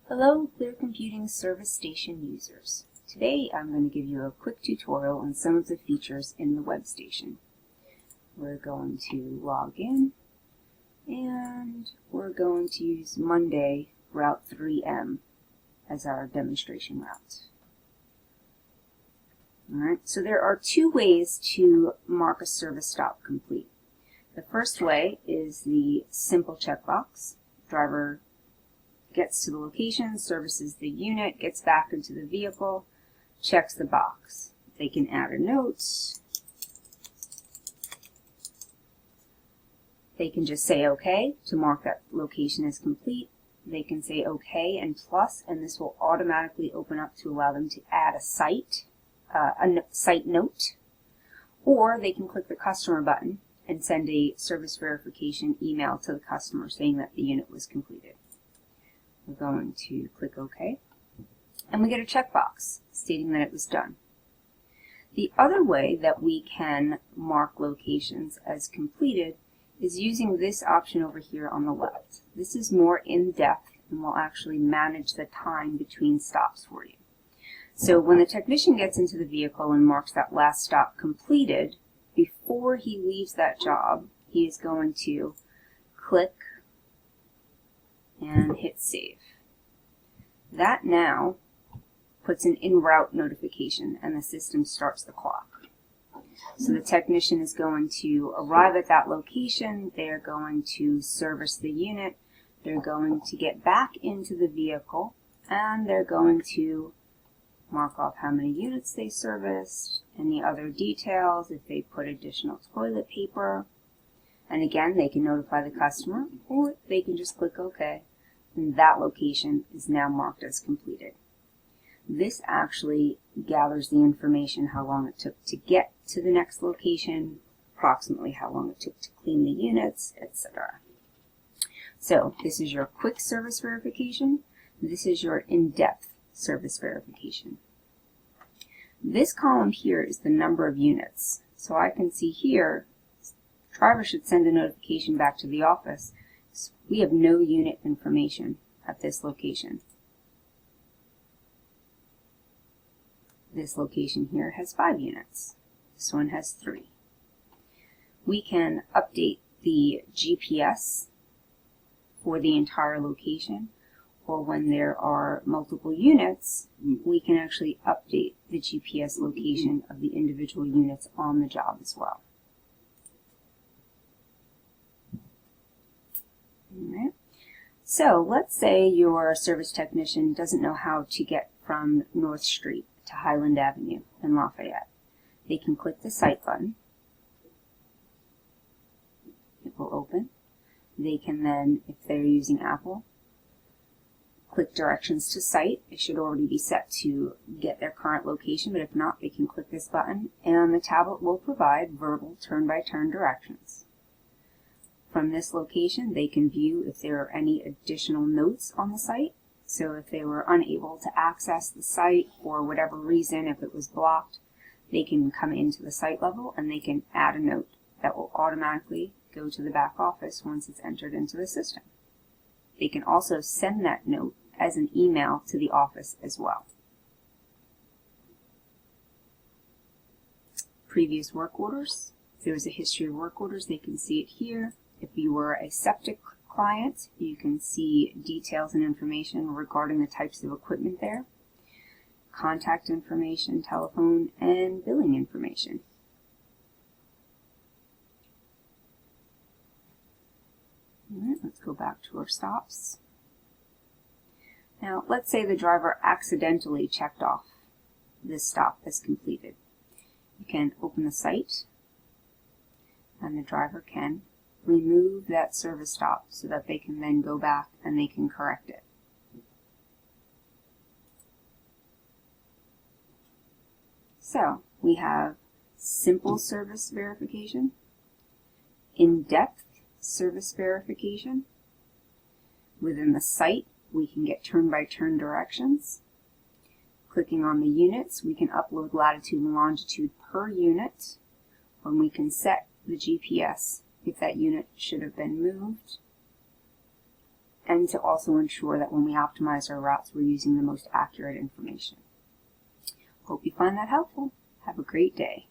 Hello, Clear Computing Service Station users. Today I'm going to give you a quick tutorial on some of the features in the web station. We're going to log in and we're going to use Monday Route 3M as our demonstration route. Alright, so there are two ways to mark a service stop complete. The first way is the simple checkbox. Driver gets to the location, services the unit, gets back into the vehicle, checks the box. They can add a note. They can just say OK to mark that location as complete. They can say OK and plus, and this will automatically open up to allow them to add a site note. Or they can click the customer button and send a service verification email to the customer saying that the unit was completed. We're going to click OK, and we get a checkbox stating that it was done. The other way that we can mark locations as completed is using this option over here on the left. This is more in-depth and will actually manage the time between stops for you. So when the technician gets into the vehicle and marks that last stop completed, before he leaves that job, he is going to click and hit save. That now puts an en route notification and the system starts the clock. So the technician is going to arrive at that location, they're going to service the unit, they're going to get back into the vehicle, and they're going to mark off how many units they serviced, any other details, if they put additional toilet paper. And again, they can notify the customer, or they can just click OK, and that location is now marked as completed. This actually gathers the information, how long it took to get to the next location, approximately how long it took to clean the units, etc. So this is your quick service verification. This is your in-depth service verification. This column here is the number of units. So I can see here, driver should send a notification back to the office. So we have no unit information at this location. This location here has 5 units. This one has 3. We can update the GPS for the entire location, or when there are multiple units, we can actually update the GPS location of the individual units on the job as well. Alright. So let's say your service technician doesn't know how to get from North Street to Highland Avenue in Lafayette. They can click the site button. It will open. They can then, if they're using Apple, click directions to site. It should already be set to get their current location, but if not, they can click this button and the tablet will provide verbal turn-by-turn directions. From this location, they can view if there are any additional notes on the site. So if they were unable to access the site for whatever reason, if it was blocked, they can come into the site level and they can add a note that will automatically go to the back office once it's entered into the system. They can also send that note as an email to the office as well. Previous work orders. If there was a history of work orders, they can see it here. If you were a septic client, you can see details and information regarding the types of equipment there, contact information, telephone, and billing information. All right, let's go back to our stops. Now, let's say the driver accidentally checked off this stop as completed. You can open the site, and the driver can remove that service stop so that they can then go back and they can correct it. So we have simple service verification, in-depth service verification. Within the site, we can get turn-by-turn directions. Clicking on the units, we can upload latitude and longitude per unit, when we can set the GPS if that unit should have been moved. and to also ensure that when we optimize our routes, we're using the most accurate information. Hope you find that helpful. Have a great day.